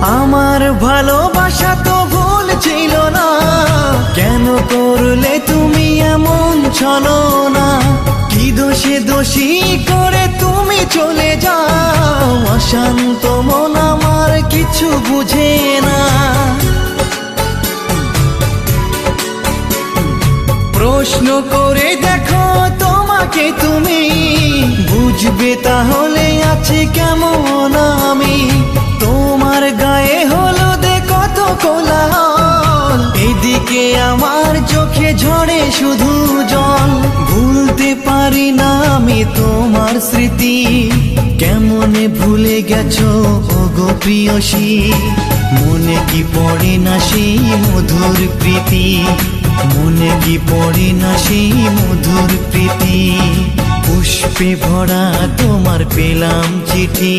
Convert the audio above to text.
আমার ভালোবাসা তো ভুল ছিল না, কেন করলে তুমি এমন ছলনা? কি দোষে দোষী করে তুমি চলে যাও, অশান্ত মন আমার কিছু বুঝে না। প্রশ্ন করে দেখো তোমাকে তুমি, বুঝবে তাহলে আছে কেমন আমি। তোমার গায়ে হলুদে কত কোলাহল, এদিকে আমার চোখে ঝরে শুধু জল। ভুলতে পারি না আমি তোমার স্মৃতি, কেমনে ভুলে গেছো ওগো প্রিয়সী। মনে কি পড়ে না সেই মধুর প্রীতি, মনে কি পড়ে না সেই মধুর প্রীতি। পুষ্পে ভরা তোমার পেলাম চিঠি।